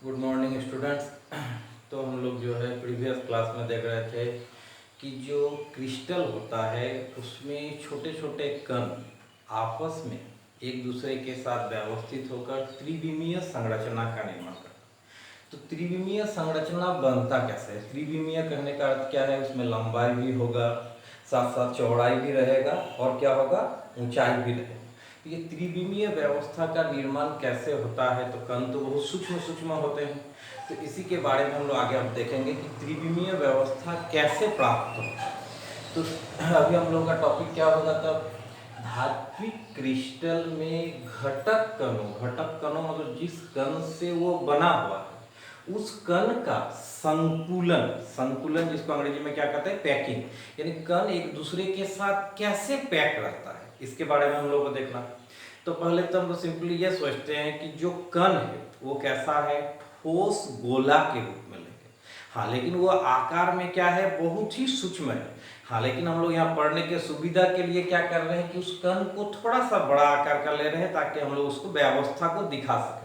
Good morning students. तो हम लोग जो है प्रीवियस क्लास में देख रहे थे कि जो क्रिस्टल होता है उसमें छोटे छोटे कण आपस में एक दूसरे के साथ व्यवस्थित होकर त्रिविमीय संरचना का निर्माण करता है। तो त्रिविमीय संरचना बनता कैसे है? त्रिविमीय कहने का अर्थ क्या है? उसमें लंबाई भी होगा, साथ साथ चौड़ाई भी रहेगा और क्या होगा, ऊंचाई भी रहेगा। तो ये त्रिविमीय व्यवस्था का निर्माण कैसे होता है? तो कण तो बहुत सूक्ष्म सूक्ष्म होते हैं, तो इसी के बारे में हम लोग आगे अब देखेंगे कि त्रिविमीय व्यवस्था कैसे प्राप्त हो। तो अभी हम लोगों का टॉपिक क्या होगा तब? धात्विक क्रिस्टल में घटक कणों मतलब जिस कण से वो बना हुआ है उस कण का संकुलन, संकुलन जिसको अंग्रेजी में क्या कहते हैं, पैकिंग, यानी कण एक दूसरे के साथ कैसे पैक रहता है, इसके बारे में हम लोग को देखना। तो पहले तो हम लोग सिंपली ये सोचते हैं कि जो कण है वो कैसा है, ठोस गोला के रूप में लेंगे। हाँ, लेकिन वो आकार में क्या है, बहुत ही सूक्ष्म है। हाँ, लेकिन हम लोग यहाँ पढ़ने के सुविधा के लिए क्या कर रहे हैं कि उस कण को थोड़ा सा बड़ा आकार का ले रहे हैं ताकि हम लोग उसको व्यवस्था को दिखा सकें।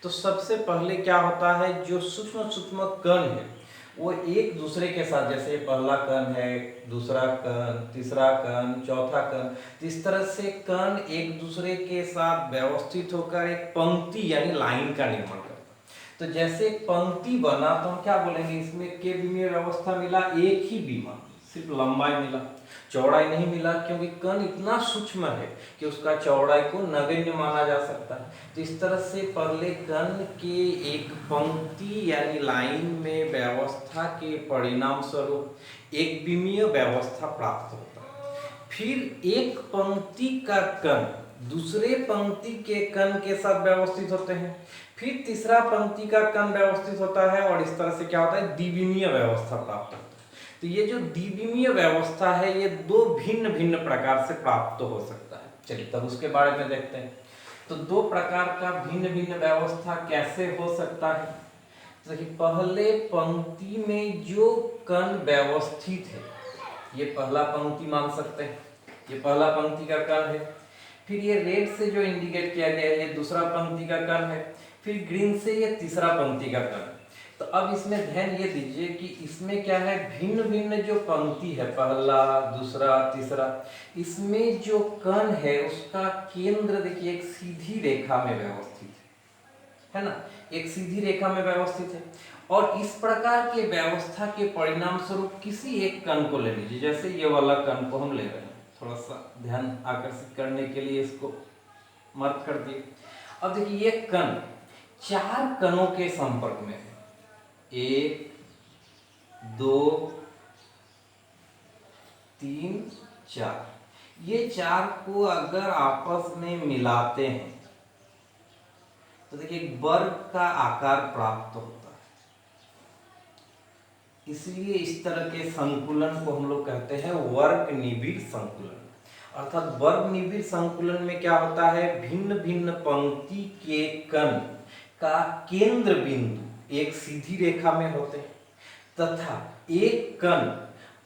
तो सबसे पहले क्या होता है, जो सूक्ष्म सूक्ष्म कण है वो एक दूसरे के साथ, जैसे पहला कण है, दूसरा कण, तीसरा कण, चौथा कण, तो इस तरह से कण एक दूसरे के साथ व्यवस्थित होकर एक पंक्ति यानी लाइन का निर्माण करता है। तो जैसे एक पंक्ति बना तो हम क्या बोलेंगे, इसमें के विमीय व्यवस्था मिला, एक ही बीमा, सिर्फ लंबाई मिला, चौड़ाई नहीं मिला, क्योंकि कण इतना सूक्ष्म है कि उसका चौड़ाई को नगण्य माना जा सकता है। तो इस तरह से पहले कण के एक पंक्ति यानी लाइन में व्यवस्था के परिणाम स्वरूप एक विमीय व्यवस्था प्राप्त होता है। फिर एक पंक्ति का कण दूसरे पंक्ति के कण के साथ व्यवस्थित होते हैं, फिर तीसरा पंक्ति का कण व्यवस्थित होता है और इस तरह से क्या होता है, द्विविमीय व्यवस्था प्राप्त होता है। तो ये जो द्विविमीय व्यवस्था है ये दो भिन्न भिन्न प्रकार से प्राप्त हो सकता है। चलिए तब उसके बारे में देखते हैं। तो दो प्रकार का भिन्न भिन्न व्यवस्था कैसे हो सकता है? देखिए, पहले पंक्ति में जो कण व्यवस्थित है, ये पहला पंक्ति मान सकते हैं, ये पहला पंक्ति का कण है। फिर ये रेड से जो इंडिकेट किया गया है ये दूसरा पंक्ति का कण है। फिर ग्रीन से ये तीसरा पंक्ति का कण है। तो अब इसमें ध्यान ये दीजिए कि इसमें क्या है, भिन्न भिन्न जो पंक्ति है, पहला, दूसरा, तीसरा, इसमें जो कण है उसका केंद्र देखिए एक सीधी रेखा में व्यवस्थित है ना, एक सीधी रेखा में व्यवस्थित है। और इस प्रकार के व्यवस्था के परिणाम स्वरूप किसी एक कण को ले लीजिए, जैसे ये वाला कण को हम ले रहे हैं, थोड़ा सा ध्यान आकर्षित करने के लिए इसको मार्क कर दिए। अब देखिए ये कण चार कणों के संपर्क में है, 1 2 3 4। ये चार को अगर आपस में मिलाते हैं तो देखिए वर्ग का आकार प्राप्त होता है। इसलिए इस तरह के संकुलन को हम लोग कहते हैं वर्ग निबिड़ संकुलन। अर्थात वर्ग निबिड़ संकुलन में क्या होता है, भिन्न भिन्न पंक्ति के कण का केंद्र बिंदु एक सीधी रेखा में होते हैं तथा एक कण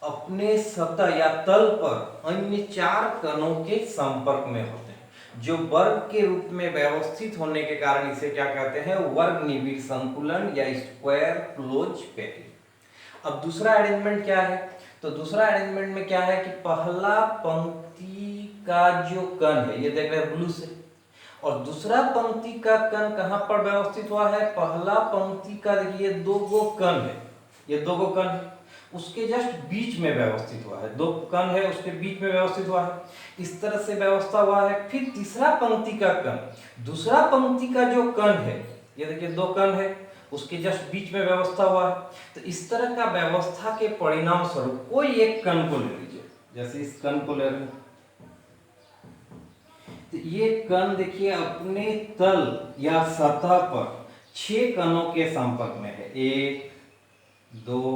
अपने सतह या तल पर अन्य चार कणों के संपर्क में होते हैं, जो वर्ग के रूप में व्यवस्थित होने के कारण इसे क्या कहते हैं, वर्ग निबिड़ संकुलन या स्क्वायर क्लोज पैकिंग। अब दूसरा अरेंजमेंट क्या है? तो दूसरा अरेंजमेंट में क्या है कि पहला पंक्ति का जो कण है, ये देख रहे हैं ब्लू से, और दूसरा पंक्ति का कण कहां पर व्यवस्थित हुआ है, पहला पंक्ति का देखिए दो गो कण है, ये दो गो कण है, उसके जस्ट बीच में व्यवस्थित हुआ है, दो कण है उसके बीच में व्यवस्थित हुआ है, इस तरह से व्यवस्था हुआ है। फिर तीसरा पंक्ति का कण दूसरा पंक्ति का जो कण है, ये देखिए दो कण है, उसके जस्ट बीच में व्यवस्था हुआ है। तो इस तरह का व्यवस्था के परिणाम स्वरूप कोई एक कण को ले लीजिए, जैसे इस कण को ले रहे हैं, तो ये कण देखिए अपने तल या सतह पर 6 कणों के संपर्क में है, 1 2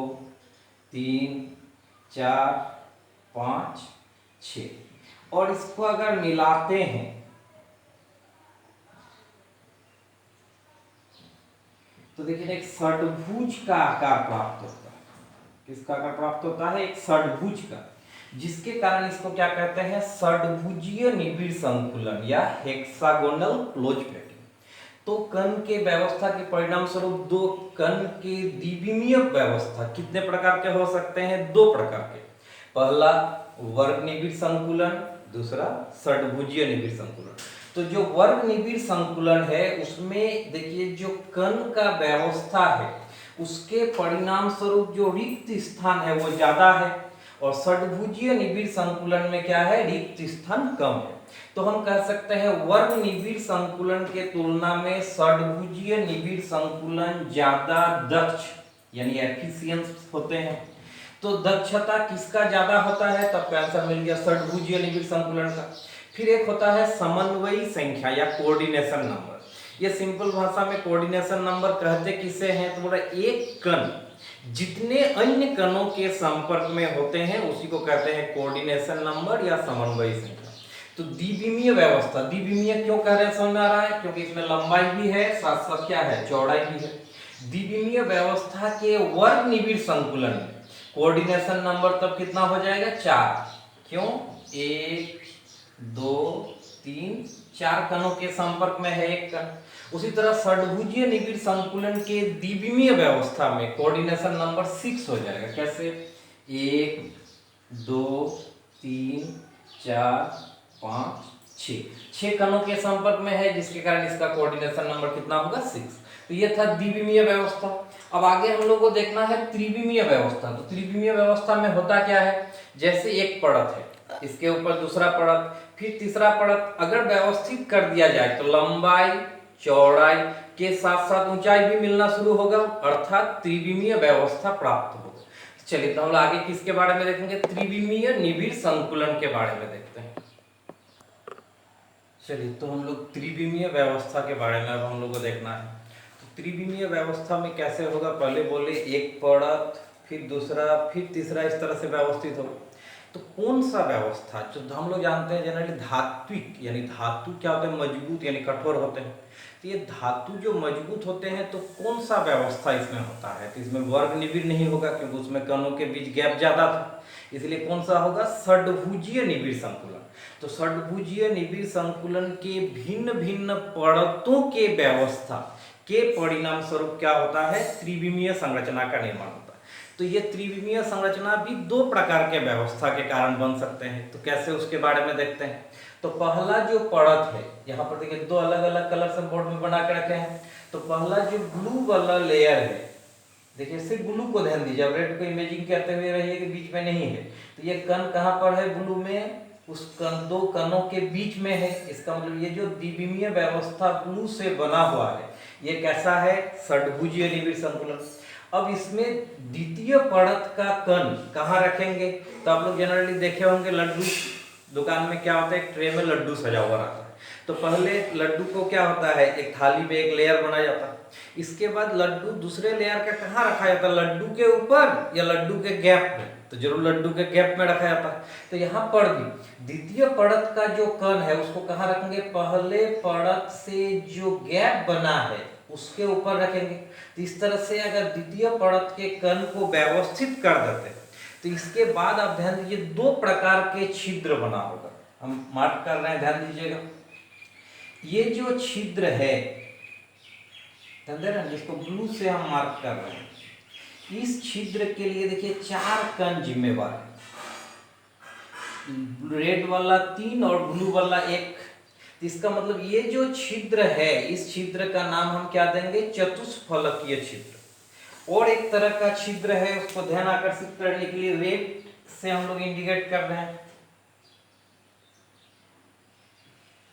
3 4 5 6, और इसको अगर मिलाते हैं तो देखिए एक षट्भुज का आकार प्राप्त होता है। किसका आकार प्राप्त होता है? एक षट्भुज का, जिसके कारण इसको क्या कहते हैं, षट्भुजीय निबिड़ संकुलन या हेक्सागोनल क्लोज पैकिंग। तो कण के व्यवस्था के परिणाम स्वरूप दो कण के द्विविमीय व्यवस्था कितने प्रकार के हो सकते हैं? दो प्रकार के। पहला वर्ग निबिड़ संकुलन, दूसरा षड्भुजीय निबिड़ संकुलन। तो जो वर्ग निबिड़ संकुलन है उसमें देखिए जो कण का व्यवस्था है उसके परिणाम स्वरूप जो रिक्त स्थान है वो ज्यादा है, और षड्भुजीय निबिड़ संकुलन में क्या है? रिक्त स्थान कम है। तो हम कह सकते हैं वर्ग निबिड़ संकुलन के तुलना में षड्भुजीय निबिड़ संकुलन ज्यादा दक्ष यानी एफिशिएंट होते हैं। तो दक्षता किसका ज्यादा होता है? तब आंसर मिल गया षड्भुजीय निबिड़ संकुलन का। फिर एक होता है समन्वयी संख्या या कोऑर्डिनेशन नंबर। ये सिंपल भाषा में कोऑर्डिनेशन नंबर कहते किसे हैं? तो बोला एक कण जितने अन्य कणों के संपर्क में होते हैं उसी को कहते हैं कोऑर्डिनेशन नंबर या समन्वयी संख्या। तो द्विविमीय व्यवस्था, द्विविमीय क्यों कह रहे हैं समझ में आ रहा है? क्योंकि इसमें लंबाई भी है साथ साथ क्या है? चौड़ाई भी है। द्विविमीय व्यवस्था के वर्ग निबिड़ संकुलन में कोऑर्डिनेशन नंबर तब कितना हो जाएगा? 4। क्यों? 1 2 3 4 कणों के संपर्क में है एक कण। उसी तरह षड्भुजीय निबिड़ संकुलन के द्विविमीय व्यवस्था में कोऑर्डिनेशन नंबर 6 हो जाएगा। कैसे? 1 2 3 4 5 6 कणों के संपर्क में है जिसके कारण इसका कोऑर्डिनेशन नंबर कितना होगा? 6। तो ये था द्विविमीय व्यवस्था। अब आगे हम लोग को देखना है त्रिविमीय व्यवस्था। तो त्रिविमीय व्यवस्था में होता क्या है? जैसे एक परत है, इसके ऊपर दूसरा परत, फिर तीसरा परत अगर व्यवस्थित कर दिया जाए तो लंबाई चौड़ाई के साथ साथ ऊंचाई भी मिलना शुरू होगा, अर्थात त्रिविमीय व्यवस्था प्राप्त होगा। चलिए तो हम आगे किसके बारे में देखेंगे? त्रिविमीय निबिड़ संकुलन के बारे में देखते हैं। चलिए तो हम लोग त्रिविमीय व्यवस्था के बारे में अब हम लोग को देखना है। तो त्रिविमीय व्यवस्था में कैसे होगा? पहले बोले एक परत, फिर दूसरा, फिर तीसरा, इस तरह से व्यवस्थित होगा। तो कौन सा व्यवस्था, जो हम लोग जानते हैं जनरली धात्विक, यानी धातु क्या होते हैं? मजबूत यानी कठोर होते हैं। तो ये धातु जो मजबूत होते हैं तो कौन सा व्यवस्था इसमें होता है? तो इसमें वर्ग निबिड़ नहीं होगा क्योंकि उसमें कणों के बीच गैप ज्यादा था, इसलिए कौन सा होगा? षड्भुजीय निबिड़ संकुलन। तो षड्भुजीय निबिड़ संकुलन के भिन्न भिन्न परतों के व्यवस्था के परिणाम स्वरूप क्या होता है? त्रिविमीय संरचना का निर्माण होता है। तो ये त्रिविमीय संरचना भी दो प्रकार के व्यवस्था के कारण बन सकते हैं। तो कैसे, उसके बारे में देखते हैं। तो पहला जो परत है, यहाँ पर देखिए दो अलग अलग कलर से बोर्ड में बना के रखे हैं। तो पहला जो ब्लू वाला लेयर है, देखिए सिर्फ ब्लू को ध्यान दीजिए, अब रेड को इमेजिंग करते हुए रहिए कि बीच में नहीं है। तो ये कण कहाँ पर है? ब्लू में, उस दो कणों के बीच में है। इसका मतलब ये जो द्विविमीय व्यवस्था ब्लू से बना हुआ है ये कैसा है? षड्भुजीय निबिड़ संकुलन। अब इसमें द्वितीय परत का कण कहाँ रखेंगे? तो आप लोग जनरली देखे होंगे लड्डू दुकान में क्या होता है? एक ट्रे में लड्डू सजा हुआ रहता है। तो पहले लड्डू को क्या होता है? एक थाली में एक लेयर बनाया जाता है। इसके बाद लड्डू दूसरे लेयर का कहाँ रखा जाता है? लड्डू के ऊपर या लड्डू के गैप में? तो जरूर लड्डू के गैप में रखा जाता है। तो यहाँ पर भी द्वितीय परत का जो कण है उसको कहाँ रखेंगे? पहले परत से जो गैप बना है उसके ऊपर रखेंगे। तो इस तरह से अगर द्वितीय परत के कण को व्यवस्थित कर देते हैं तो इसके बाद आप ध्यान दीजिए दो प्रकार के छिद्र बना होगा। हम मार्क कर रहे हैं, ध्यान दीजिएगा। ये जो छिद्र है, ध्यान दे रहे हैं, जिसको ब्लू से हम मार्क कर रहे हैं, इस छिद्र के लिए देखिए 4 कण जिम्मेवार है। रेड वाला 3 और ब्लू वाला 1। इसका मतलब ये जो छिद्र है, इस छिद्र का नाम हम क्या देंगे? चतुष्फलकीय छिद्र। और एक तरह का छिद्र है, उसको ध्यान आकर्षित करने के लिए रेड से हम लोग इंडिकेट कर रहे हैं।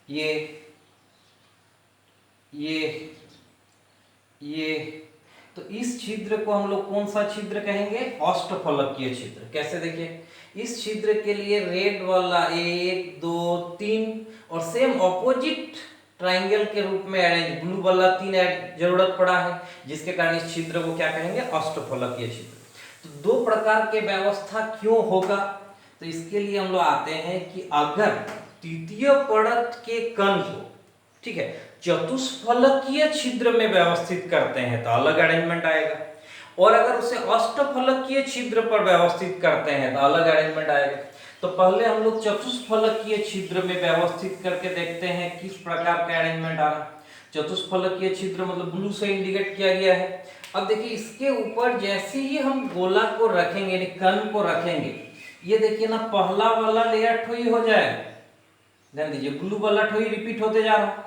ये तो इस छिद्र को हम लोग कौन सा छिद्र कहेंगे? अष्टफलकीय छिद्र। कैसे? देखिए इस छिद्र के लिए रेड वाला 1 2 3 और सेम ऑपोजिट ट्राइंगल के रूप में अरेंज ब्लू वाला 3 जरूरत पड़ा है, जिसके कारण इस छिद्र को क्या कहेंगे? अष्टफलकीय छिद्र। तो दो प्रकार के व्यवस्था क्यों होगा? तो इसके लिए हम लोग आते हैं कि अगर तृतीय परत के कण को, ठीक है, चतुष्फलकीय छिद्र में व्यवस्थित करते हैं तो अलग अरेंजमेंट आएगा, और अगर उसे अष्टफलकीय छिद्र पर व्यवस्थित करते हैं तो अलग अरेंजमेंट आएगा। तो पहले हम लोग चतुष्फलकीय छिद्र में व्यवस्थित करके देखते हैं किस प्रकार का अरेंजमेंट आ रहा है। चतुष्फलकीय छिद्र मतलब ब्लू से इंडिकेट किया गया है। अब देखिए इसके ऊपर जैसे ही हम गोला को रखेंगे यानी कण को रखेंगे, ये देखिए ना पहला वाला लेयर ठोई हो जाएगा, ध्यान दीजिए ब्लू वाला ठोई रिपीट होते जा रहा।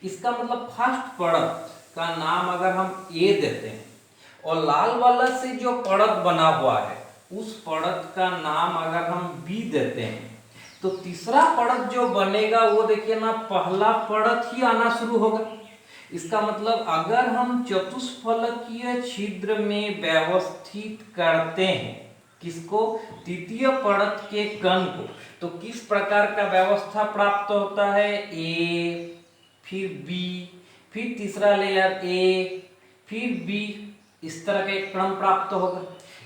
इसका मतलब फर्स्ट परत का नाम अगर हम ए देते हैं और लाल वाला से जो परत बना हुआ है उस परत का नाम अगर हम बी देते हैं, तो तीसरा परत जो बनेगा वो देखिए ना पहला परत ही आना शुरू होगा। इसका मतलब अगर हम चतुष्फलकीय छिद्र में व्यवस्थित करते हैं किसको, तृतीय परत के कण को, तो किस प्रकार का व्यवस्था प्राप्त होता है, ए फिर बी फिर तीसरा लेयर ए फिर बी, इस तरह का एक क्रम प्राप्त होगा।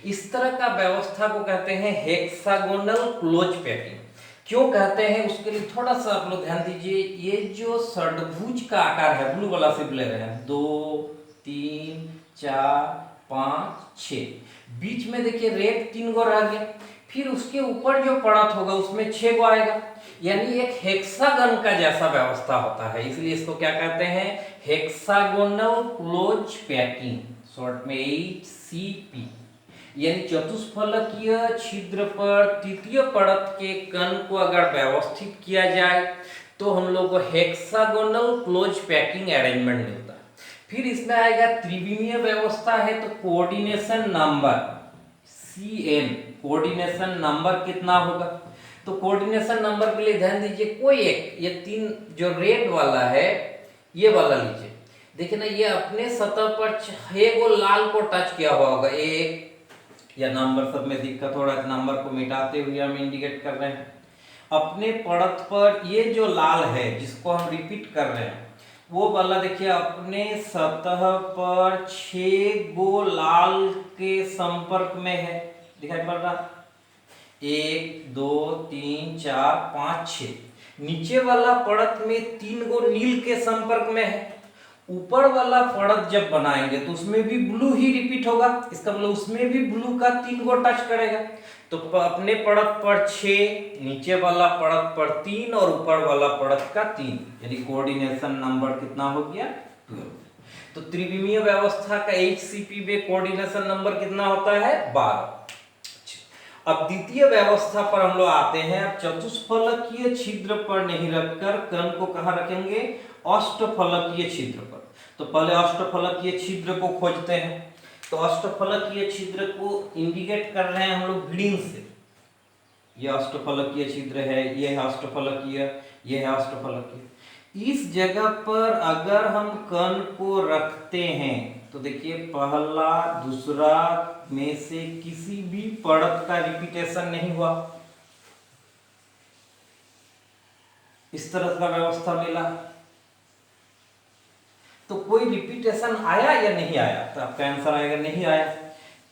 इस तरह का व्यवस्था को कहते हैं हेक्सागोनल क्लोज पैकिंग। क्यों कहते हैं उसके लिए थोड़ा सा आप लोग ध्यान दीजिए। ये जो षड्भुज का आकार है, ब्लू वाला से ले रहे हैं, 2 3 4 5 6, बीच में देखिए रेड 3 गो रह गया, फिर उसके ऊपर जो परत होगा उसमें 6 गो आएगा, यानी एक हेक्सागन का जैसा व्यवस्था होता है। इसलिए इसको क्या कहते हैं, हेक्सागोनल क्लोज पैकिंग, शॉर्ट में HCP। यानी चतुष्फलकीय छिद्र पर तृतीय परत के कण को अगर व्यवस्थित किया जाए तो हम लोग को हेक्सागोनल क्लोज पैकिंग अरेंजमेंट मिलता है। फिर इसमें आएगा त्रिविमीय व्यवस्था है, तो coordination number CN, coordination number कितना होगा, तो कोऑर्डिनेशन नंबर के लिए ध्यान दीजिए, कोई एक ये 3 जो रेड वाला है ये वाला लीजिए, देखिए ना ये अपने सतह पर 6 गो लाल को टच किया हुआ होगा, एक या नंबर सब में दिक्कत हो रहा है, नंबर को मिटाते हुए हम इंडिकेट कर रहे हैं। अपने परत पर ये जो लाल है जिसको हम रिपीट कर रहे हैं वो वाला देखिए अपने सतह पर 6 गो लाल के संपर्क में है, दिखाई पड़ रहा, 1 2 3 4 5 6। नीचे वाला परत में 3 गो नील के संपर्क में है। ऊपर वाला परत जब बनाएंगे तो उसमें भी ब्लू ही रिपीट होगा, इसका मतलब उसमें भी ब्लू का 3 गो टच करेगा। तो अपने परत पर 6, नीचे वाला परत पर 3 और ऊपर वाला परत का 3, यानी कोऑर्डिनेशन नंबर कितना हो गया, 12। तो त्रिविमीय व्यवस्था का HCP में कोऑर्डिनेशन नंबर कितना होता है, 12। अब द्वितीय व्यवस्था पर हम लोग आते हैं। अब चतुष्फलकीय छिद्र पर नहीं रखकर कण को कहाँ रखेंगे, अष्टफलकीय छिद्र पर। तो पहले अष्टफलकीय छिद्र को खोजते हैं, तो अष्टफलकीय छिद्र को इंडिकेट कर रहे हैं हम लोग ग्रीन से। ये अष्टफलकीय छिद्र है, ये है अष्टफलकीय, ये है अष्टफलकीय। इस जगह पर अगर हम कण को रखते हैं तो देखिए पहला दूसरा में से किसी भी परत का रिपीटेशन नहीं हुआ, इस तरह का व्यवस्था मिला। तो कोई रिपीटेशन आया या नहीं आया, तो आपका आंसर आएगा नहीं आया।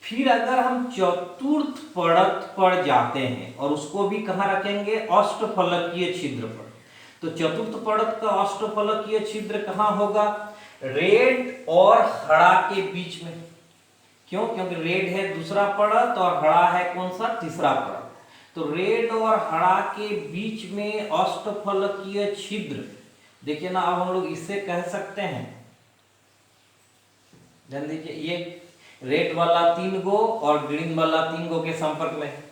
फिर अगर हम चतुर्थ परत पर जाते हैं और उसको भी कहाँ रखेंगे, अष्टफलकीय छिद्र पर, तो चतुर्थ परत का अष्टफलकीय छिद्र कहाँ होगा, रेड और हरा के बीच में। क्यों, क्योंकि रेड है दूसरा परत और हरा है कौन सा, तीसरा परत। तो रेड और हरा के बीच में अष्टफलकीय छिद्र, देखिए ना अब हम लोग इससे कह सकते हैं, ध्यान दीजिए ये रेड वाला 3 गो और ग्रीन वाला 3 गो के संपर्क में है।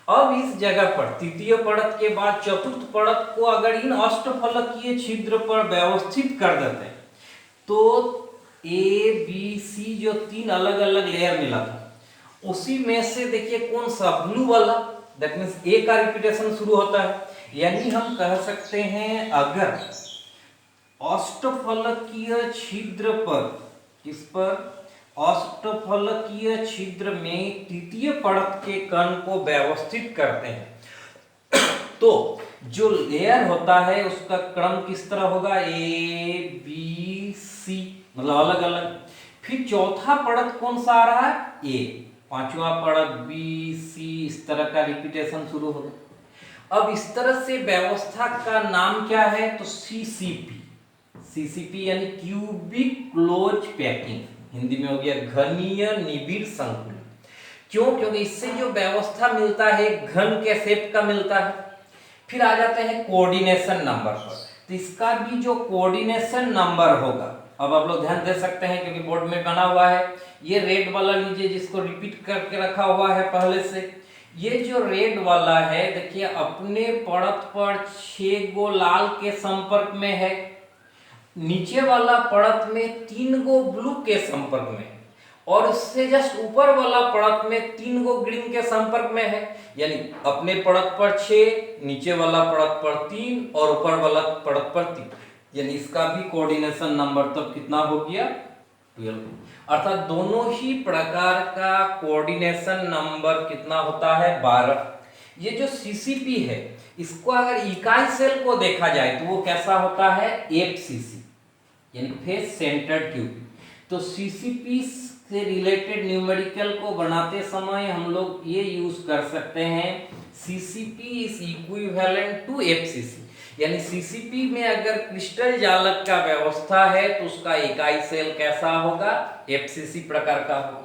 अब इस जगह पर तृतीय परत के बाद चतुर्थ परत को अगर इन अष्टफलकीय छिद्र पर व्यवस्थित कर देते हैं तो ABC जो 3 अलग अलग लेयर मिला था उसी में से देखिए कौन सा, ब्लू वाला, दैट मीन्स A का रिपीटेशन शुरू होता है। यानी हम कह सकते हैं अगर अष्टफलकीय छिद्र पर, किस पर, अष्टफलकीय छिद्र में तृतीय परत के कण को व्यवस्थित करते हैं तो जो लेयर होता है उसका क्रम किस तरह होगा, ABC, मतलब अलग अलग। फिर चौथा परत कौन सा आ रहा है, A, पांचवा परत BC, इस तरह का रिपीटेशन शुरू होगा। अब इस तरह से व्यवस्था का नाम क्या है, तो CCP यानी क्यूबिक क्लोज पैकिंग, हिंदी में हो गया घनीय निबिड़ संकुलन। क्यों, क्योंकि इससे जो व्यवस्था मिलता है घन के शेप का मिलता है। फिर आ जाते हैं कोऑर्डिनेशन नंबर पर, तो इसका भी जो कोऑर्डिनेशन नंबर होगा अब आप लोग ध्यान दे सकते हैं क्योंकि बोर्ड में बना हुआ है। ये रेड वाला लीजिए जिसको रिपीट करके रखा हुआ है पहले से। ये जो रेड वाला है देखिए अपने परत पर 6 गो लाल के संपर्क में है, नीचे वाला परत में 3 गो ब्लू के संपर्क में है और उससे जस्ट ऊपर वाला परत में 3 गो ग्रीन के संपर्क में है। यानी अपने परत पर 6, नीचे वाला परत पर 3 और ऊपर वाला परत पर 3, यानी इसका भी कोऑर्डिनेशन नंबर तब कितना हो गया 12। अर्थात दोनों ही प्रकार का कोऑर्डिनेशन नंबर कितना होता है 12। ये जो सीसीपी है इसको अगर इकाई सेल को देखा जाए तो वो कैसा होता है एफसीसी, यानी फेस सेंटर्ड ट्यूब। तो सीसीपी से रिलेटेड न्यूमेरिकल को बनाते समय हम लोग ये यूज कर सकते हैं CCP is equivalent to FCC, यानी सीसीपी में अगर क्रिस्टल जालक का व्यवस्था है तो उसका इकाई सेल कैसा होगा एफसीसी प्रकार का होगा।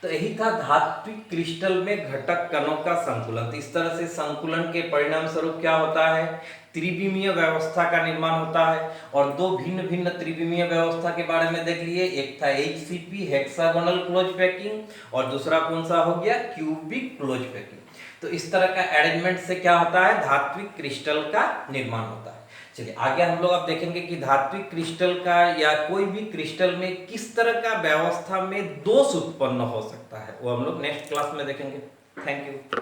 तो यही था धात्विक क्रिस्टल में घटक कणों का संकुलन। तो इस तरह से संकुलन के परिणाम स्वरूप क्या होता है त्रिविमीय व्यवस्था का निर्माण होता है। और दो भिन्न भिन्न त्रिविमीय व्यवस्था के बारे में देख लिए, एक था HCP हेक्सागोनल क्लोज पैकिंग और दूसरा कौन सा हो गया क्यूबिक क्लोज पैकिंग। तो इस तरह का अरेंजमेंट से क्या होता है धात्विक क्रिस्टल का निर्माण होता है। चलिए आगे हम लोग अब देखेंगे कि धात्विक क्रिस्टल का या कोई भी क्रिस्टल में किस तरह का व्यवस्था में दोष उत्पन्न हो सकता है, वो हम लोग नेक्स्ट क्लास में देखेंगे। Thank you.